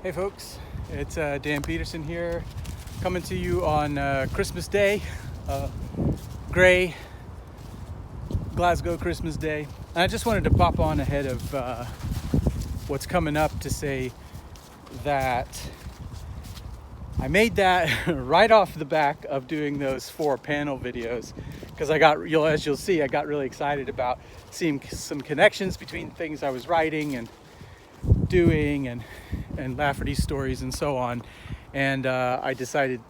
Hey folks, it's Dan Peterson here, coming to you on Christmas Day, gray Glasgow Christmas Day. And I just wanted to pop on ahead of what's coming up to say that I made that right off the back of doing those 4 panel videos, because as you'll see, I got really excited about seeing some connections between things I was writing and doing and Lafferty stories and so on. And I decided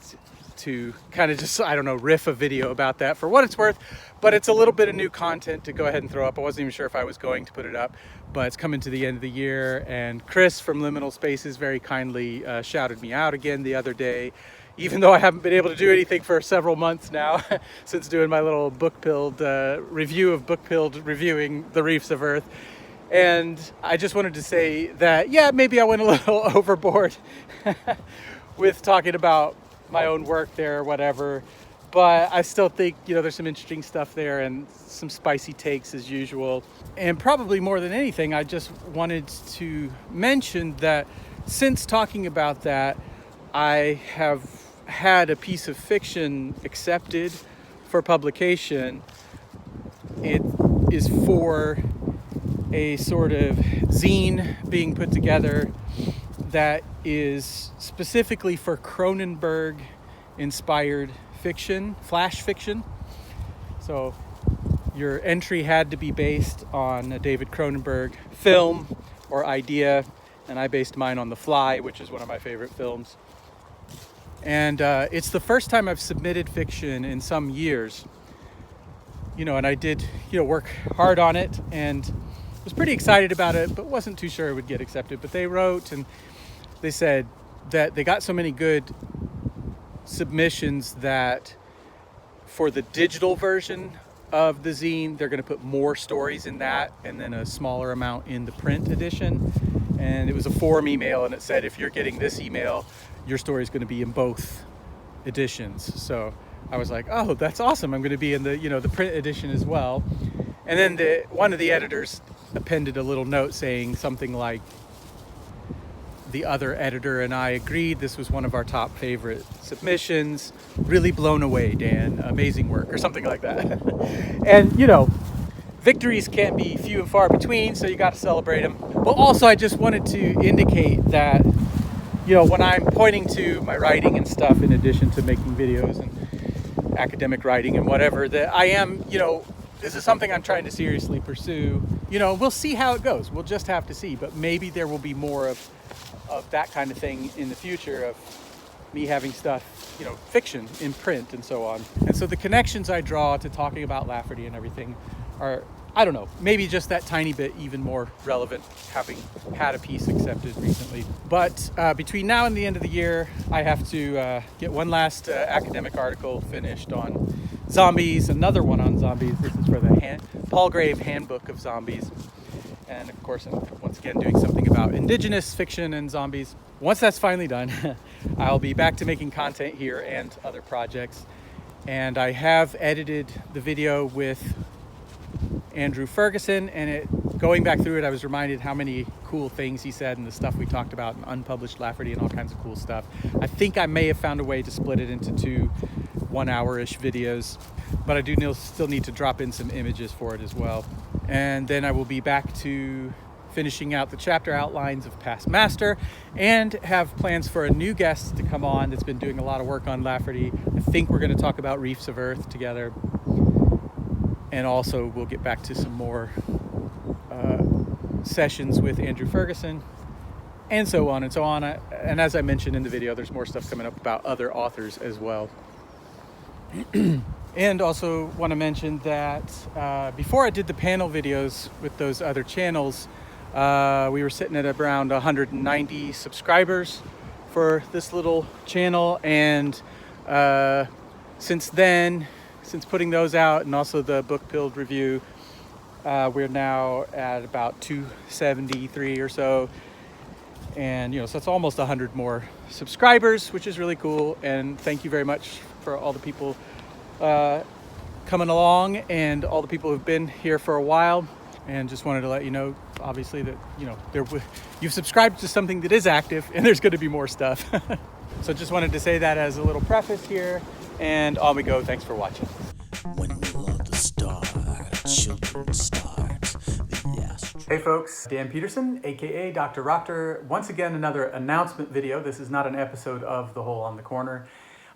to kind of just, riff a video about that for what it's worth. But it's a little bit of new content to go ahead and throw up. I wasn't even sure if I was going to put it up, but it's coming to the end of the year. And Chris from Liminal Spaces very kindly shouted me out again the other day, even though I haven't been able to do anything for several months now since doing my little book-pilled review of book-pilled reviewing The Reefs of Earth. And I just wanted to say that, yeah, maybe I went a little overboard with talking about my own work there or whatever, but I still think, there's some interesting stuff there and some spicy takes as usual. And probably more than anything, I just wanted to mention that since talking about that, I have had a piece of fiction accepted for publication. It is for a sort of zine being put together that is specifically for Cronenberg inspired fiction, flash fiction. So your entry had to be based on a David Cronenberg film or idea, and I based mine on The Fly, which is one of my favorite films. And it's the first time I've submitted fiction in some years, and I did work hard on it and was pretty excited about it, but wasn't too sure it would get accepted. But they wrote and they said that they got so many good submissions that for the digital version of the zine, they're going to put more stories in that and then a smaller amount in the print edition. And it was a form email, and it said, if you're getting this email, your story is going to be in both editions. So I was like, oh, that's awesome. I'm going to be in the, the print edition as well. And then one of the editors appended a little note saying something like, the other editor and I agreed this was one of our top favorite submissions. Really blown away, Dan. Amazing work, or something like that. And, victories can be few and far between, so you got to celebrate them. But also, I just wanted to indicate that, when I'm pointing to my writing and stuff, in addition to making videos and academic writing and whatever, that I am, this is something I'm trying to seriously pursue. We'll see how it goes. We'll just have to see. But maybe there will be more of that kind of thing in the future, of me having stuff, fiction in print and so on. And so the connections I draw to talking about Lafferty and everything are, I don't know, maybe just that tiny bit even more relevant, having had a piece accepted recently. But between now and the end of the year, I have to get one last academic article finished on zombies, another one on zombies. This is for the Palgrave Handbook of Zombies. And of course, I'm once again doing something about indigenous fiction and zombies. Once that's finally done, I'll be back to making content here and other projects. And I have edited the video with Andrew Ferguson, and going back through it, I was reminded how many cool things he said and the stuff we talked about in unpublished Lafferty and all kinds of cool stuff. I think I may have found a way to split it into 2 1-hour-ish videos, but I do still need to drop in some images for it as well. And then I will be back to finishing out the chapter outlines of Past Master, and have plans for a new guest to come on that's been doing a lot of work on Lafferty. I think we're going to talk about Reefs of Earth together. And also we'll get back to some more sessions with Andrew Ferguson, and so on and so on. And as I mentioned in the video, there's more stuff coming up about other authors as well. And also want to mention that before I did the panel videos with those other channels, we were sitting at around 190 subscribers for this little channel. And since putting those out, and also the book-pilled review, we're now at about 273 or so. And, so it's almost 100 more subscribers, which is really cool. And thank you very much for all the people coming along and all the people who've been here for a while. And just wanted to let you know, obviously that, you've subscribed to something that is active, and there's going to be more stuff. So just wanted to say that as a little preface here, and on we go. Thanks for watching. When will the start? Children start. Hey folks, Dan Peterson, aka Dr. Raptor. Once again, another announcement video. This is not an episode of The Hole on the Corner.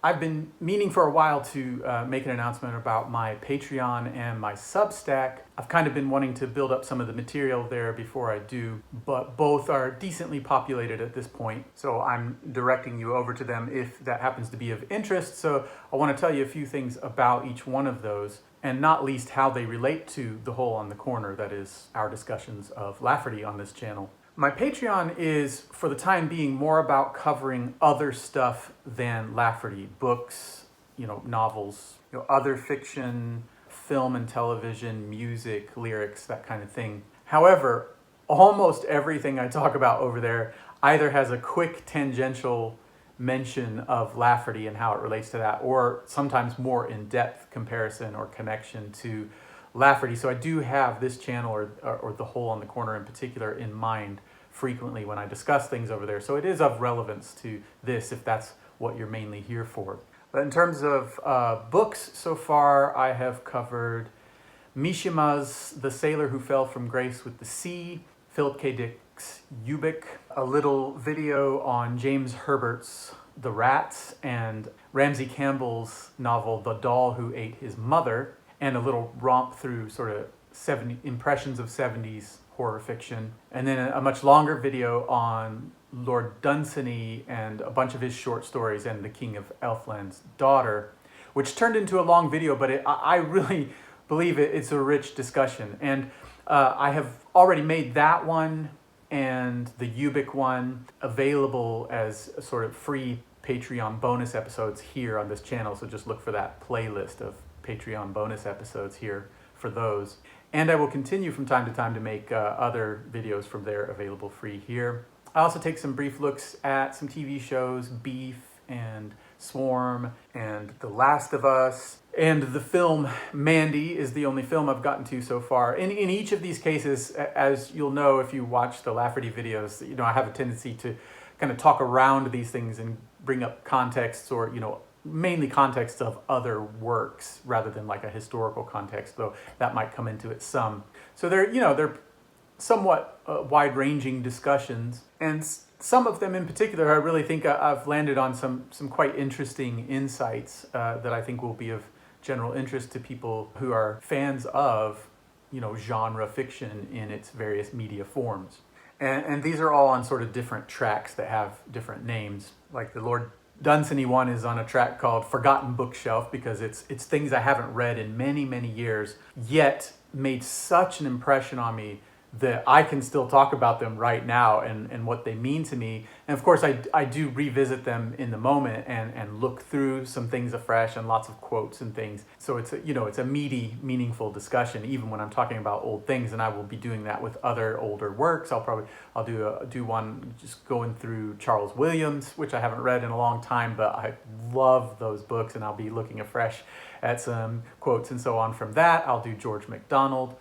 I've been meaning for a while to make an announcement about my Patreon and my Substack. I've kind of been wanting to build up some of the material there before I do, but both are decently populated at this point. So I'm directing you over to them if that happens to be of interest. So I want to tell you a few things about each one of those, and not least how they relate to The Hole on the Corner, that is our discussions of Lafferty on this channel. My Patreon is, for the time being, more about covering other stuff than Lafferty. Books, novels, other fiction, film and television, music, lyrics, that kind of thing. However, almost everything I talk about over there either has a quick tangential mention of Lafferty and how it relates to that, or sometimes more in-depth comparison or connection to Lafferty. So I do have this channel or The Hole on the Corner in particular in mind frequently when I discuss things over there. So it is of relevance to this if that's what you're mainly here for. But in terms of books so far, I have covered Mishima's The Sailor Who Fell from Grace with the Sea, Philip K. Dick's Ubik, a little video on James Herbert's The Rats, and Ramsey Campbell's novel The Doll Who Ate His Mother, and a little romp through sort of impressions of 70s horror fiction. And then a much longer video on Lord Dunsany and a bunch of his short stories and The King of Elfland's Daughter, which turned into a long video, but I really believe it's a rich discussion. And I have already made that one and the Ubik one available as a sort of free Patreon bonus episodes here on this channel. So just look for that playlist of Patreon bonus episodes here for those. And I will continue from time to time to make other videos from there available free here. I also take some brief looks at some TV shows, Beef and Swarm and The Last of Us. And the film Mandy is the only film I've gotten to so far. In each of these cases, as you'll know if you watch the Lafferty videos, I have a tendency to kind of talk around these things and bring up contexts or, mainly contexts of other works rather than like a historical context, though that might come into it some. So they're somewhat wide-ranging discussions, and some of them in particular, I really think I've landed on some quite interesting insights that I think will be of general interest to people who are fans of, genre fiction in its various media forms. And these are all on sort of different tracks that have different names. Like the Lord Dunsany one is on a track called Forgotten Bookshelf because it's things I haven't read in many, many years, yet made such an impression on me that I can still talk about them right now and what they mean to me. And of course, I do revisit them in the moment and look through some things afresh and lots of quotes and things. So it's a meaty, meaningful discussion, even when I'm talking about old things. And I will be doing that with other older works. I'll do one just going through Charles Williams, which I haven't read in a long time, but I love those books, and I'll be looking afresh at some quotes and so on from that. I'll do George MacDonald.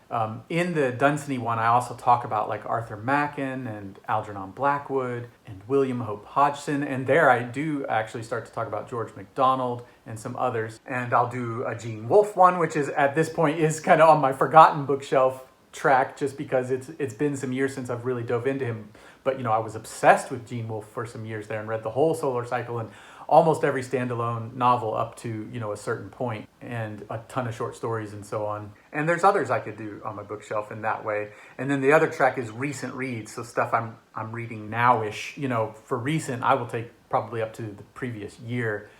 In the Dunsany one, I also talk about like Arthur Machen and Algernon Blackwood and William Hope Hodgson. And there I do actually start to talk about George MacDonald and some others. And I'll do a Gene Wolfe one, which is at this point is kind of on my Forgotten Bookshelf track just because it's been some years since I've really dove into him. But I was obsessed with Gene Wolfe for some years there and read the whole Solar Cycle and almost every standalone novel up to a certain point, and a ton of short stories and so on. And there's others I could do on my bookshelf in that way. And then the other track is recent reads, so stuff I'm reading now-ish. For recent, I will take probably up to the previous year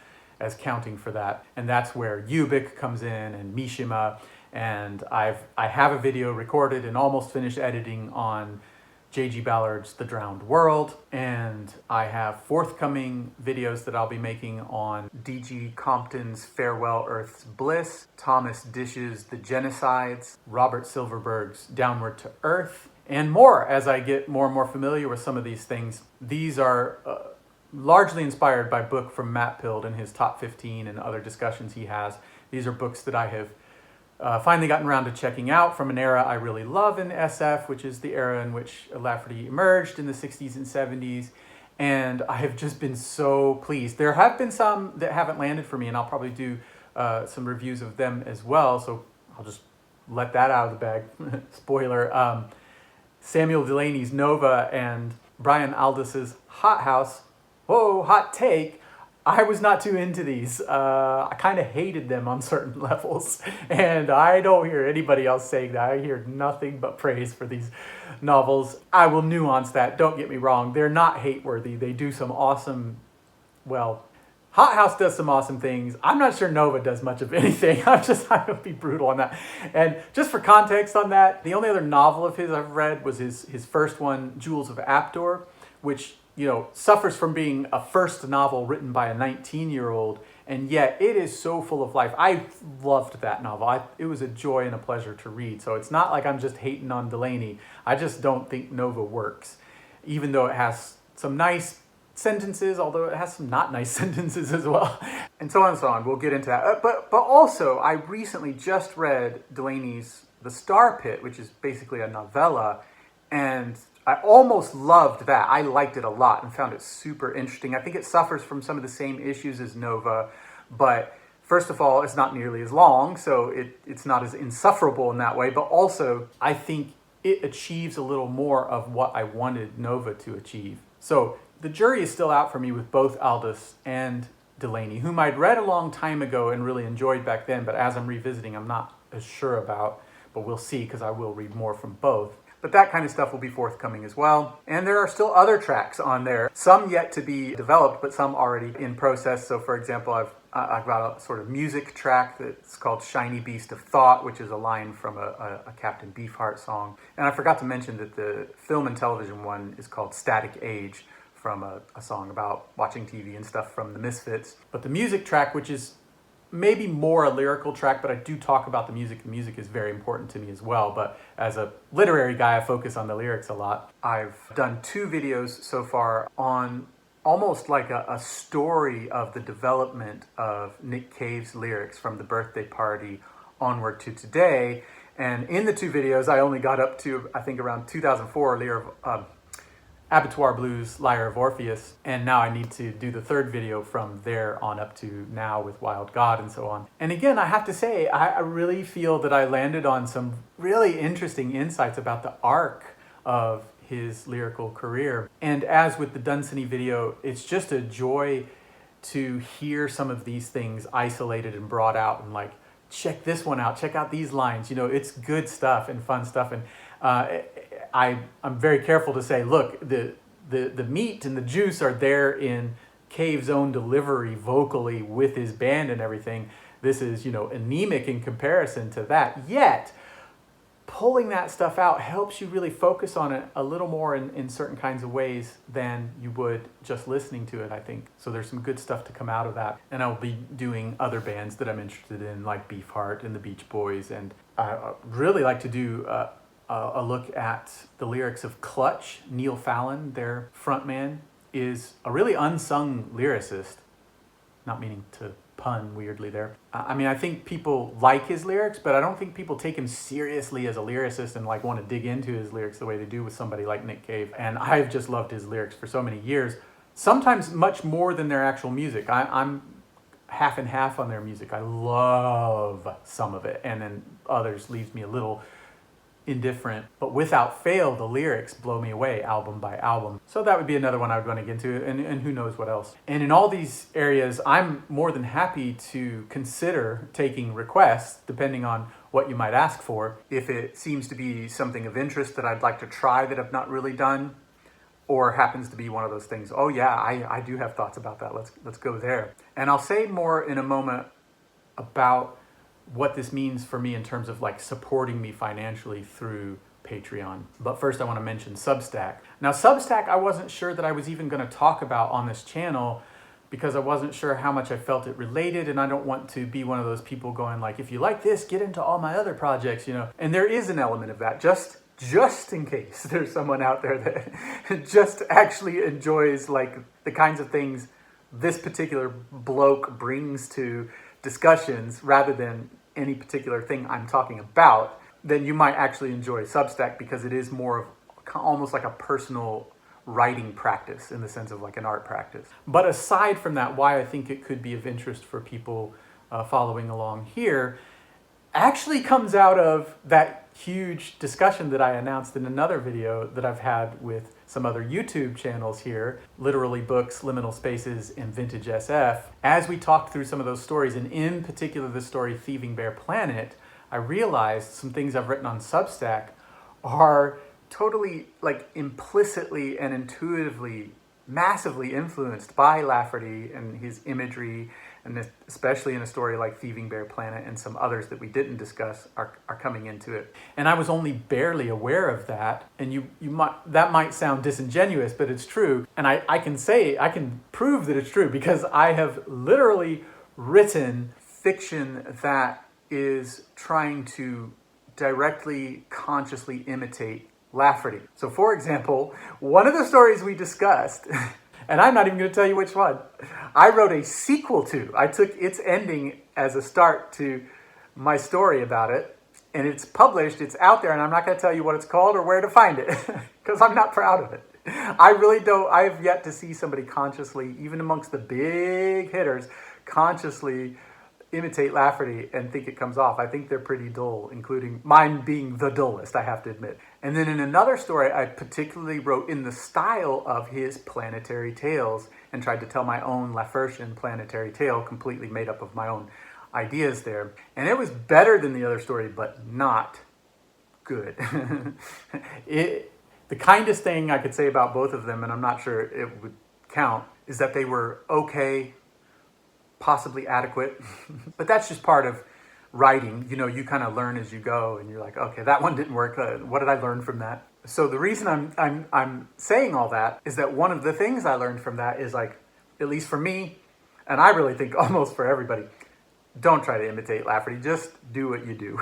as counting for that. And that's where Ubik comes in and Mishima. And I have a video recorded and almost finished editing on J.G. Ballard's The Drowned World, and I have forthcoming videos that I'll be making on D.G. Compton's Farewell Earth's Bliss, Thomas Dish's The Genocides, Robert Silverberg's Downward to Earth, and more as I get more and more familiar with some of these things. These are largely inspired by a book from Matt Pild and his Top 15 and other discussions he has. These are books that I have finally gotten around to checking out from an era I really love in SF, which is the era in which Lafferty emerged in the 60s and 70s. And I have just been so pleased. There have been some that haven't landed for me, and I'll probably do some reviews of them as well. So I'll just let that out of the bag. Spoiler. Samuel Delaney's Nova and Brian Aldiss's Hot House. Whoa, hot take. I was not too into these. I kind of hated them on certain levels. And I don't hear anybody else saying that. I hear nothing but praise for these novels. I will nuance that. Don't get me wrong. They're not hate-worthy. They do some awesome, well, Hot House does some awesome things. I'm not sure Nova does much of anything. I'm going to be brutal on that. And just for context on that, the only other novel of his I've read was his first one, Jewels of Aptor, which, you know, suffers from being a first novel written by a 19-year-old, and yet it is so full of life. I loved that novel. It was a joy and a pleasure to read. So it's not like I'm just hating on Delaney. I just don't think Nova works, even though it has some nice sentences, although it has some not nice sentences as well, and so on and so on. We'll get into that. But also, I recently just read Delaney's The Star Pit, which is basically a novella, and I almost loved that. I liked it a lot and found it super interesting. I think it suffers from some of the same issues as Nova, but first of all, it's not nearly as long, so it's not as insufferable in that way, but also I think it achieves a little more of what I wanted Nova to achieve. So the jury is still out for me with both Aldous and Delaney, whom I'd read a long time ago and really enjoyed back then, but as I'm revisiting, I'm not as sure about, but we'll see, because I will read more from both. But that kind of stuff will be forthcoming as well. And there are still other tracks on there, some yet to be developed, but some already in process. So for example, I've got a sort of music track that's called Shiny Beast of Thought, which is a line from a Captain Beefheart song. And I forgot to mention that the film and television one is called Static Age, from a song about watching TV and stuff from the Misfits. But the music track, which is maybe more a lyrical track, but I do talk about the music. The music is very important to me as well, but as a literary guy, I focus on the lyrics a lot. I've done 2 videos so far on almost like a story of the development of Nick Cave's lyrics from the birthday party onward to today. And in the 2 videos, I only got up to, I think, around 2004, Abattoir Blues, Lyre of Orpheus, and now I need to do the 3rd video from there on up to now with Wild God and so on. And again, I have to say, I really feel that I landed on some really interesting insights about the arc of his lyrical career. And as with the Dunsany video, it's just a joy to hear some of these things isolated and brought out and like, check this one out, check out these lines. You know, it's good stuff and fun stuff. And I'm very careful to say, look, the meat and the juice are there in Cave's own delivery vocally with his band and everything. This is, you know, anemic in comparison to that. Yet, pulling that stuff out helps you really focus on it a little more in certain kinds of ways than you would just listening to it, I think. So there's some good stuff to come out of that. And I'll be doing other bands that I'm interested in, like Beefheart and the Beach Boys. And I really like to do a look at the lyrics of Clutch. Neil Fallon, their frontman, is a really unsung lyricist. Not meaning to pun weirdly there. I mean, I think people like his lyrics, but I don't think people take him seriously as a lyricist and like want to dig into his lyrics the way they do with somebody like Nick Cave. And I've just loved his lyrics for so many years, sometimes much more than their actual music. I'm half and half on their music. I love some of it, and then others leaves me a little indifferent, but without fail, the lyrics blow me away album by album. So that would be another one I would want to get into, and who knows what else. And in all these areas, I'm more than happy to consider taking requests, depending on what you might ask for. If it seems to be something of interest that I'd like to try that I've not really done, or happens to be one of those things, oh yeah, I do have thoughts about that, let's go there. And I'll say more in a moment about what this means for me in terms of like supporting me financially through Patreon. But first I want to mention Substack. Now Substack, I wasn't sure that I was even going to talk about on this channel because I wasn't sure how much I felt it related, and I don't want to be one of those people going like, if you like this, get into all my other projects, you know. And there is an element of that, just in case there's someone out there that just actually enjoys like the kinds of things this particular bloke brings to discussions rather than any particular thing I'm talking about, then you might actually enjoy Substack, because it is more of almost like a personal writing practice in the sense of like an art practice. But aside from that, why I think it could be of interest for people following along here actually comes out of that huge discussion that I announced in another video that I've had with some other YouTube channels here, Literally Books, Liminal Spaces, and Vintage SF. As we talked through some of those stories, and in particular the story Thieving Bear Planet, I realized some things I've written on Substack are totally like implicitly and intuitively massively influenced by Lafferty and his imagery, and especially in a story like Thieving Bear Planet, and some others that we didn't discuss are coming into it. And I was only barely aware of that, and you might, that might sound disingenuous, but it's true. And I can prove that it's true, because I have literally written fiction that is trying to directly, consciously imitate Lafferty. So for example, one of the stories we discussed, and I'm not even going to tell you which one, I wrote a sequel to. I took its ending as a start to my story about it, and it's published, it's out there, and I'm not going to tell you what it's called or where to find it, because I'm not proud of it. I have yet to see somebody consciously, even amongst the big hitters, consciously imitate Lafferty and think it comes off. I think they're pretty dull, including mine being the dullest, I have to admit. And then in another story, I particularly wrote in the style of his Planetary Tales and tried to tell my own Laffertian Planetary Tale, completely made up of my own ideas there. And it was better than the other story, but not good. The kindest thing I could say about both of them, and I'm not sure it would count, is that they were okay, possibly adequate. But that's just part of writing. You know, you kind of learn as you go, and you're like, okay, that one didn't work. What did I learn from that? So the reason I'm saying all that is that one of the things I learned from that is, like, at least for me, and I really think almost for everybody, don't try to imitate Lafferty. Just do what you do.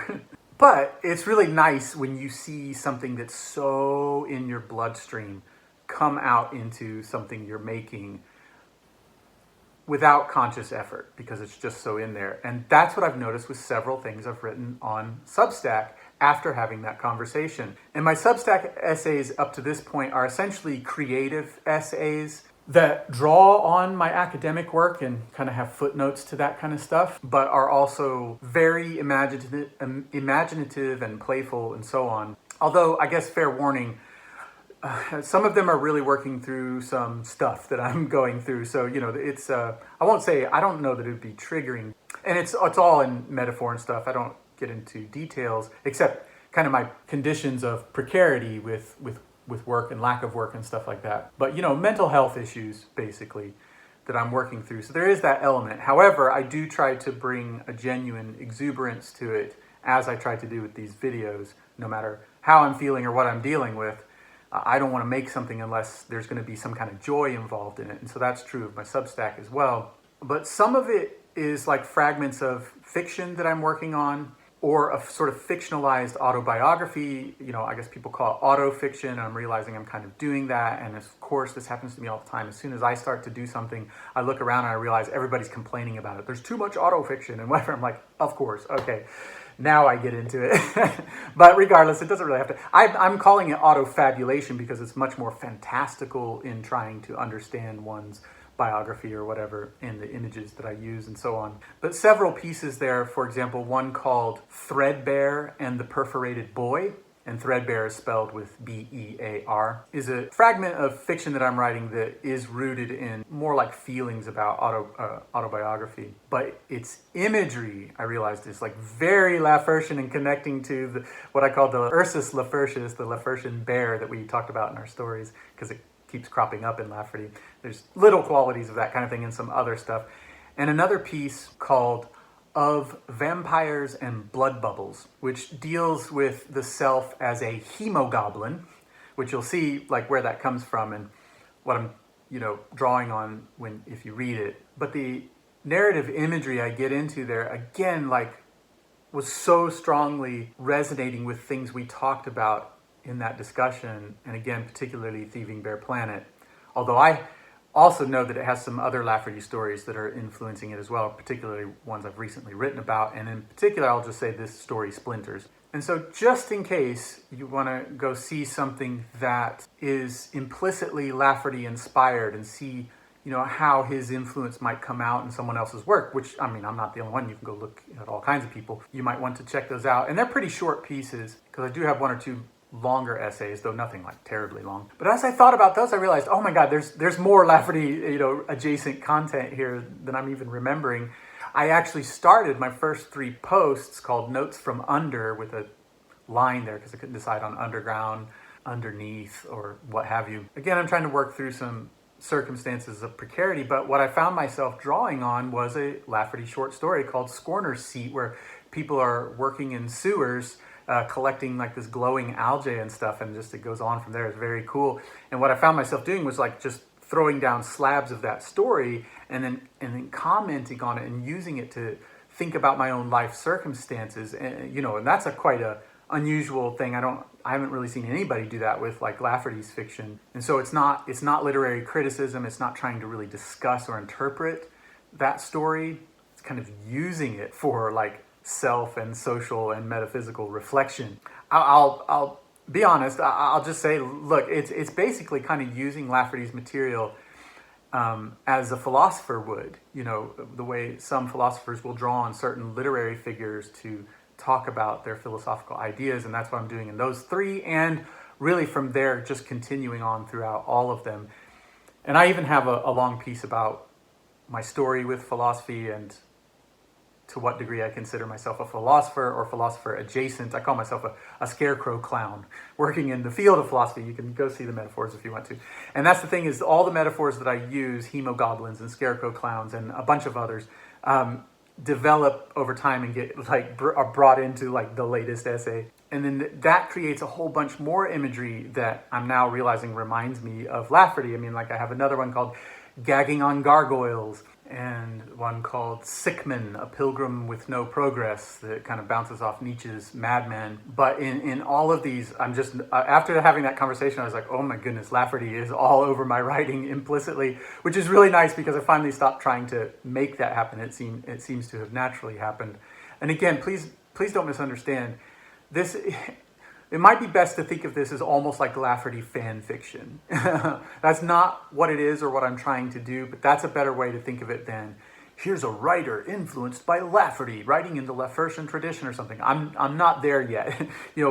But it's really nice when you see something that's so in your bloodstream come out into something you're making without conscious effort, because it's just so in there. And that's what I've noticed with several things I've written on Substack after having that conversation. And my Substack essays up to this point are essentially creative essays that draw on my academic work and kind of have footnotes to that kind of stuff, but are also very imaginative and playful and so on. Although, I guess fair warning, some of them are really working through some stuff that I'm going through. So, you know, it's, I won't say, I don't know that it would be triggering. And it's all in metaphor and stuff. I don't get into details, except kind of my conditions of precarity with work and lack of work and stuff like that. But, you know, mental health issues, basically, that I'm working through. So there is that element. However, I do try to bring a genuine exuberance to it, as I try to do with these videos, no matter how I'm feeling or what I'm dealing with. I don't want to make something unless there's going to be some kind of joy involved in it. And so that's true of my Substack as well. But some of it is like fragments of fiction that I'm working on, or a sort of fictionalized autobiography. You know, I guess people call it autofiction, and I'm realizing I'm kind of doing that. And of course, this happens to me all the time. As soon as I start to do something, I look around and I realize everybody's complaining about it. There's too much autofiction and whatever. I'm like, of course, okay. Now I get into it. But regardless, it doesn't really have to. I'm calling it autofabulation because it's much more fantastical in trying to understand one's biography or whatever, and the images that I use and so on. But several pieces there, for example, one called Threadbare and the Perforated Boy, and Threadbare is spelled with B-E-A-R, is a fragment of fiction that I'm writing that is rooted in more like feelings about autobiography. But its imagery, I realized, is like very Laffertian and connecting to what I call the Ursus Laffertius, the Laffertian bear that we talked about in our stories, because it keeps cropping up in Lafferty. There's little qualities of that kind of thing and some other stuff. And another piece called Of Vampires and Blood Bubbles, which deals with the self as a hemogoblin, which you'll see like where that comes from and what I'm, you know, drawing on if you read it. But the narrative imagery I get into there, again, like was so strongly resonating with things we talked about in that discussion, and again, particularly Thieving Bear Planet. Although I Also know that it has some other Lafferty stories that are influencing it as well, particularly ones I've recently written about. And in particular, I'll just say this story, Splinters. And so just in case you want to go see something that is implicitly Lafferty inspired and see, how his influence might come out in someone else's work, which, I mean, I'm not the only one. You can go look at all kinds of people. You might want to check those out. And they're pretty short pieces, because I do have one or two longer essays, though nothing like terribly long. But as I thought about those, I realized, oh my God, there's more Lafferty, adjacent content here than I'm even remembering. I actually started my first 3 posts called Notes from Under with a line there because I couldn't decide on underground, underneath, or what have you. Again, I'm trying to work through some circumstances of precarity, but what I found myself drawing on was a Lafferty short story called Scorner's Seat, where people are working in sewers, collecting like this glowing algae and stuff, and just it goes on from there. It's very cool. And what I found myself doing was like just throwing down slabs of that story and then commenting on it and using it to think about my own life circumstances. And and that's quite a unusual thing. I haven't really seen anybody do that with like Lafferty's fiction. And so it's not literary criticism. It's not trying to really discuss or interpret that story. It's kind of using it for like self and social and metaphysical reflection. I'll be honest. I'll just say, look, it's basically kind of using Lafferty's material as a philosopher would. The way some philosophers will draw on certain literary figures to talk about their philosophical ideas, and that's what I'm doing in those 3, and really from there just continuing on throughout all of them. And I even have a long piece about my story with philosophy and to what degree I consider myself a philosopher or philosopher adjacent. I call myself a scarecrow clown working in the field of philosophy. You can go see the metaphors if you want to. And that's the thing, is all the metaphors that I use, hemogoblins and scarecrow clowns and a bunch of others, develop over time and get are brought into like the latest essay. And then that creates a whole bunch more imagery that I'm now realizing reminds me of Lafferty. I mean, like I have another one called Gagging on Gargoyles, and one called Sickman, A Pilgrim with No Progress, that kind of bounces off Nietzsche's Madman. But in all of these, I'm just, after having that conversation, I was like, oh my goodness, Lafferty is all over my writing implicitly, which is really nice because I finally stopped trying to make that happen. It seems to have naturally happened. And again, please don't misunderstand. This, it might be best to think of this as almost like Lafferty fan fiction. That's not what it is or what I'm trying to do, but that's a better way to think of it than here's a writer influenced by Lafferty, writing in the Laffertian tradition or something. I'm not there yet.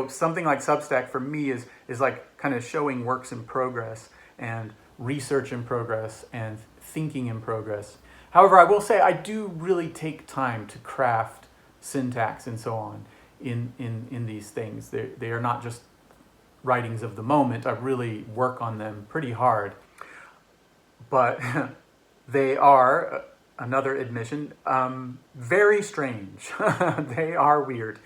Something like Substack for me is like kind of showing works in progress and research in progress and thinking in progress. However, I will say I do really take time to craft syntax and so on in these things. They are not just writings of the moment. I really work on them pretty hard. But they are, another admission, very strange. They are weird.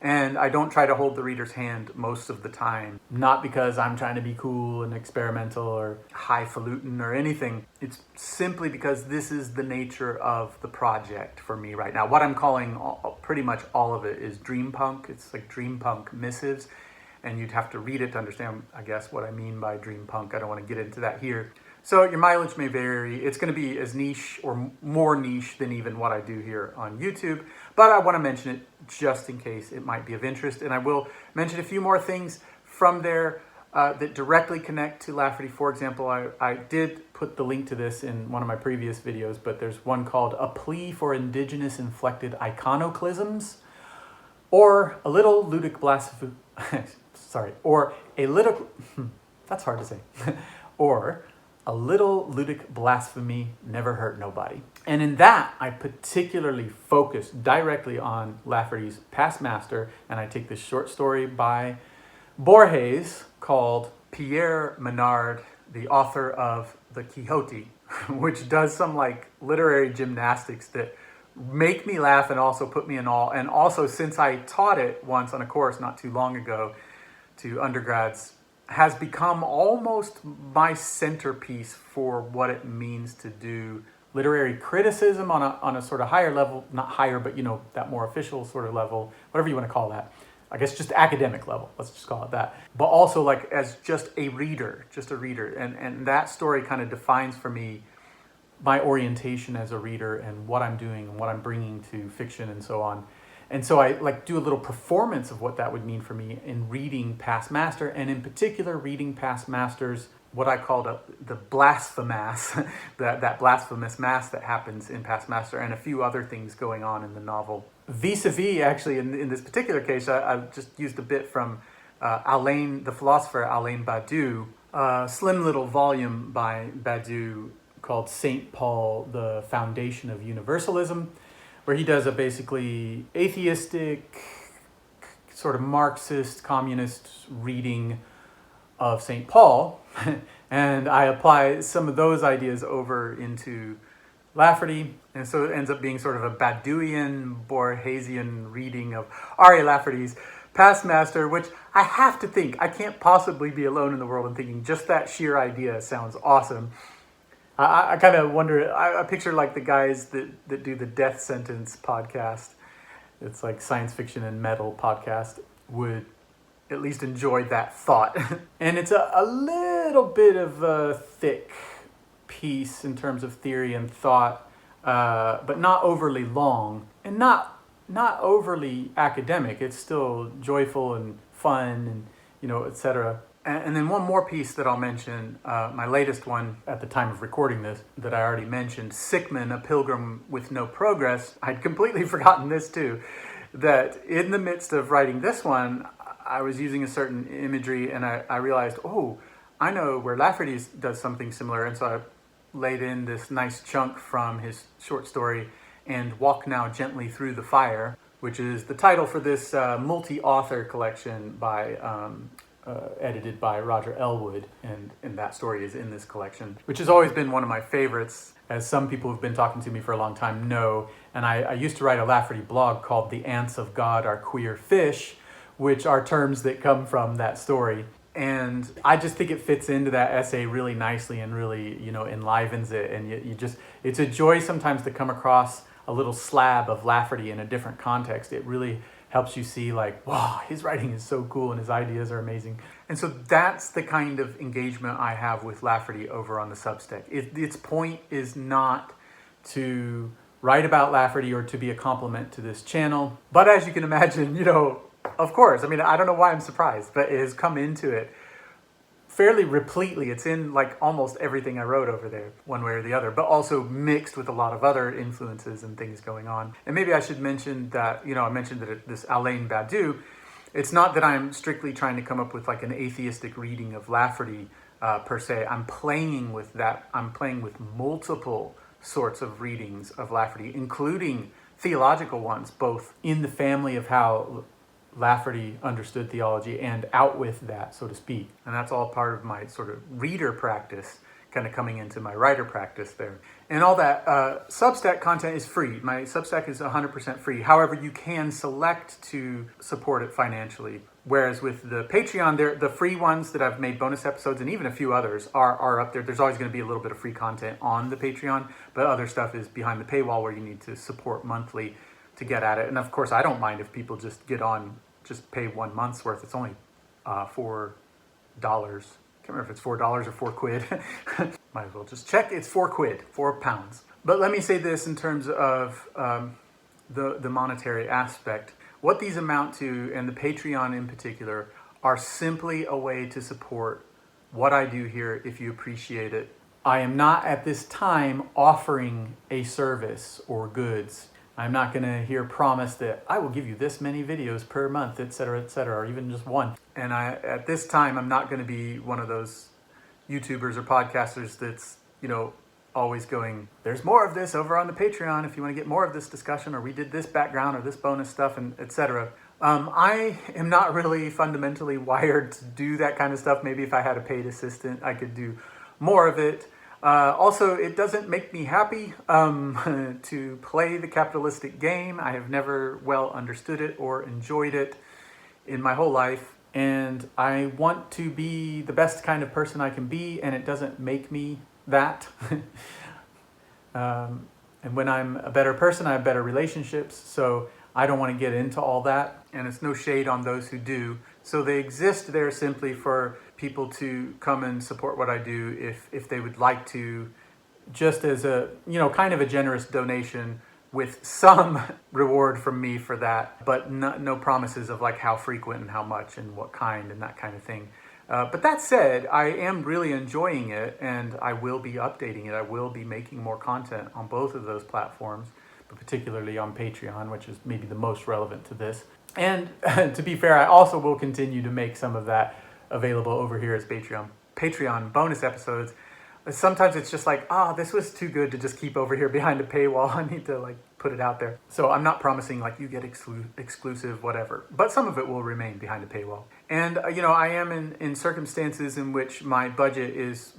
And I don't try to hold the reader's hand most of the time. Not because I'm trying to be cool and experimental or highfalutin or anything. It's simply because this is the nature of the project for me right now. What I'm calling pretty much all of it is dream punk. It's like dream punk missives. And you'd have to read it to understand, I guess, what I mean by dream punk. I don't want to get into that here. So your mileage may vary. It's going to be as niche or more niche than even what I do here on YouTube. But I want to mention it just in case it might be of interest. And I will mention a few more things from there that directly connect to Lafferty. For example, I did put the link to this in one of my previous videos, but there's one called A Plea for Indigenous Inflected Iconoclasms, or a little ludic blasphemy. Sorry, or a little, that's hard to say, or a little ludic blasphemy never hurt nobody. And in that, I particularly focus directly on Lafferty's past master, and I take this short story by Borges called Pierre Menard, the author of The Quixote, which does some like literary gymnastics that make me laugh and also put me in awe. And also, since I taught it once on a course not too long ago to undergrads, has become almost my centerpiece for what it means to do literary criticism on a sort of higher level, not higher, but that more official sort of level, whatever you want to call that. I guess just academic level, let's just call it that. But also like as just a reader. And that story kind of defines for me my orientation as a reader and what I'm doing and what I'm bringing to fiction and so on. And so I like do a little performance of what that would mean for me in reading Past Master, and in particular reading Past Master's what I call the blasphemous, that blasphemous mass that happens in Past Master, and a few other things going on in the novel. Vis-a-vis, actually, in this particular case, I just used a bit from the philosopher Alain Badiou, a slim little volume by Badiou called St. Paul, the Foundation of Universalism, where he does a basically atheistic, sort of Marxist, communist reading of St. Paul, and I apply some of those ideas over into Lafferty, and so it ends up being sort of a Badiouian, Borgesian reading of R.A. Lafferty's Past Master, which I have to think, I can't possibly be alone in the world in thinking just that sheer idea sounds awesome. I kind of wonder, I picture like the guys that do the Death Sentence podcast, it's like science fiction and metal podcast, would at least enjoy that thought. And it's a little bit of a thick piece in terms of theory and thought, but not overly long and not overly academic. It's still joyful and fun and, etc. And then one more piece that I'll mention, my latest one at the time of recording this that I already mentioned, Sickman, A Pilgrim with No Progress. I'd completely forgotten this too, that in the midst of writing this one, I was using a certain imagery and I realized, I know where Lafferty does something similar. And so I laid in this nice chunk from his short story, And Walk Now Gently Through the Fire, which is the title for this multi-author collection edited by Roger Elwood, and that story is in this collection, which has always been one of my favorites, as some people who've been talking to me for a long time know. And I used to write a Lafferty blog called The Ants of God Are Queer Fish, which are terms that come from that story. And I just think it fits into that essay really nicely and really, enlivens it. And it's a joy sometimes to come across a little slab of Lafferty in a different context. It really helps you see like, wow, his writing is so cool and his ideas are amazing. And so that's the kind of engagement I have with Lafferty over on the Substack. Its point is not to write about Lafferty or to be a compliment to this channel. But as you can imagine, of course, I don't know why I'm surprised, but it has come into it fairly repletely. It's in like almost everything I wrote over there, one way or the other, but also mixed with a lot of other influences and things going on. And maybe I should mention that, I mentioned that this Alain Badiou, it's not that I'm strictly trying to come up with like an atheistic reading of Lafferty per se. I'm playing with that. I'm playing with multiple sorts of readings of Lafferty, including theological ones, both in the family of how Lafferty understood theology and out with that, so to speak. And that's all part of my sort of reader practice, kind of coming into my writer practice there. And all that Substack content is free. My Substack is 100% free. However, you can select to support it financially. Whereas with the Patreon, the free ones that I've made bonus episodes and even a few others are up there. There's always going to be a little bit of free content on the Patreon, but other stuff is behind the paywall where you need to support monthly to get at it. And of course, I don't mind if people just just pay 1 month's worth. It's only $4. Can't remember if it's $4 or £4. Might as well just check. It's £4. But let me say this in terms of the monetary aspect. What these amount to, and the Patreon in particular, are simply a way to support what I do here if you appreciate it. I am not at this time offering a service or goods. I'm not going to here promise that I will give you this many videos per month, etc., or even just one. And at this time, I'm not going to be one of those YouTubers or podcasters that's, always going, there's more of this over on the Patreon if you want to get more of this discussion, or we did this background or this bonus stuff, and etc. I am not really fundamentally wired to do that kind of stuff. Maybe if I had a paid assistant, I could do more of it. Also, it doesn't make me happy to play the capitalistic game. I have never well understood it or enjoyed it in my whole life. And I want to be the best kind of person I can be, and it doesn't make me that. And when I'm a better person, I have better relationships. So I don't want to get into all that, and it's no shade on those who do. So they exist there simply for people to come and support what I do if they would like to, just as a, kind of a generous donation with some reward from me for that, but no promises of like how frequent and how much and what kind and that kind of thing. But that said, I am really enjoying it, and I will be updating it. I will be making more content on both of those platforms, but particularly on Patreon, which is maybe the most relevant to this. And to be fair, I also will continue to make some of that available over here as Patreon bonus episodes. Sometimes it's just like, this was too good to just keep over here behind a paywall. I need to like put it out there. So I'm not promising like you get exclusive whatever, but some of it will remain behind a paywall. And I am in circumstances in which my budget is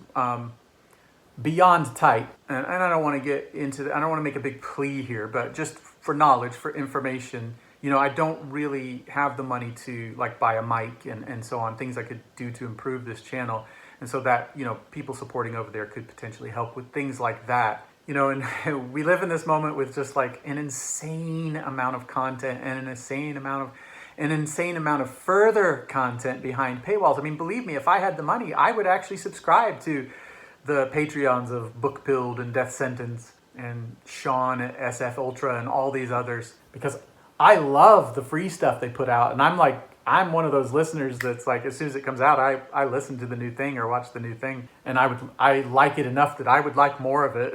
beyond tight, and I don't want to get into I don't want to make a big plea here, but just for knowledge, for information, I don't really have the money to like buy a mic and so on, things I could do to improve this channel. And so that, people supporting over there could potentially help with things like that. And we live in this moment with just like an insane amount of content and an insane amount of further content behind paywalls. I mean, believe me, if I had the money, I would actually subscribe to the Patreons of Book Pilled and Death Sentence and Sean at SF Ultra and all these others, because I love the free stuff they put out. And I'm one of those listeners that's like, as soon as it comes out, I listen to the new thing or watch the new thing. And I like it enough that I would like more of it,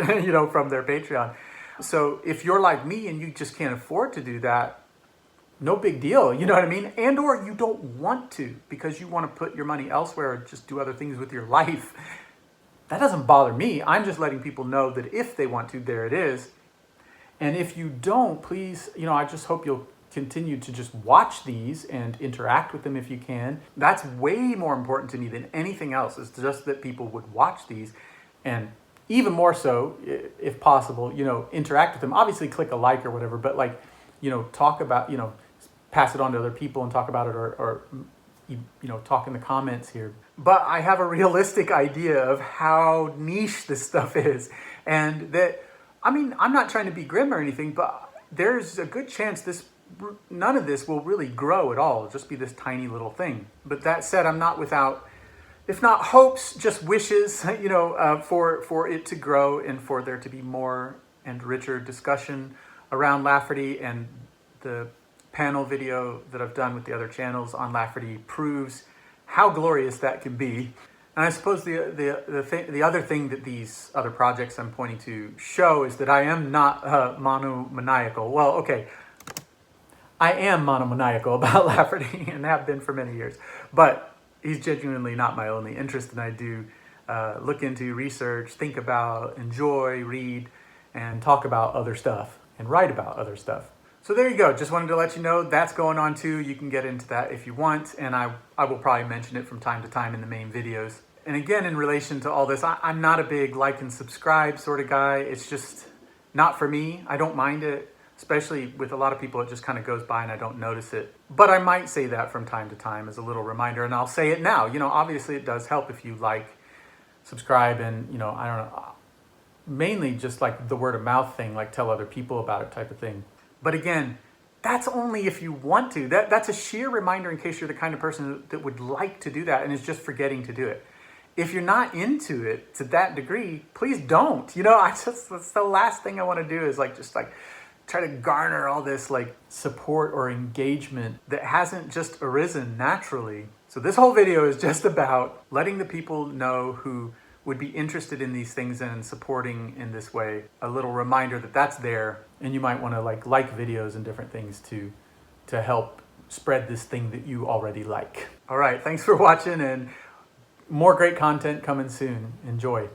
from their Patreon. So if you're like me and you just can't afford to do that, no big deal, you know what I mean? And or you don't want to because you want to put your money elsewhere or just do other things with your life. That doesn't bother me. I'm just letting people know that if they want to, there it is. And if you don't, please, I just hope you'll continue to just watch these and interact with them if you can. That's way more important to me than anything else. It's just that people would watch these, and even more so, if possible, interact with them. Obviously click a like or whatever, but like, talk about, pass it on to other people and talk about it, or talk in the comments here. But I have a realistic idea of how niche this stuff is, and that, I'm not trying to be grim or anything, but there's a good chance none of this will really grow at all. It'll just be this tiny little thing. But that said, I'm not without, if not hopes, just wishes, for it to grow and for there to be more and richer discussion around Lafferty. And the panel video that I've done with the other channels on Lafferty proves how glorious that can be. And I suppose the other thing that these other projects I'm pointing to show is that I am not monomaniacal. Well, okay, I am monomaniacal about Lafferty and have been for many years, but he's genuinely not my only interest, and I do look into, research, think about, enjoy, read, and talk about other stuff and write about other stuff. So there you go. Just wanted to let you know that's going on too. You can get into that if you want, and I will probably mention it from time to time in the main videos. And again, in relation to all this, I'm not a big like and subscribe sort of guy. It's just not for me. I don't mind it. Especially with a lot of people, it just kind of goes by and I don't notice it. But I might say that from time to time as a little reminder, and I'll say it now. Obviously it does help if you like, subscribe, and, I don't know, mainly just like the word of mouth thing, like tell other people about it type of thing. But again, that's only if you want to. That's a sheer reminder in case you're the kind of person that would like to do that and is just forgetting to do it. If you're not into it to that degree, please don't. That's the last thing I want to do is try to garner all this support or engagement that hasn't just arisen naturally. So this whole video is just about letting the people know who would be interested in these things and supporting in this way, a little reminder that that's there, and you might want to like videos and different things to help spread this thing that you already like. All right, thanks for watching, and more great content coming soon. Enjoy.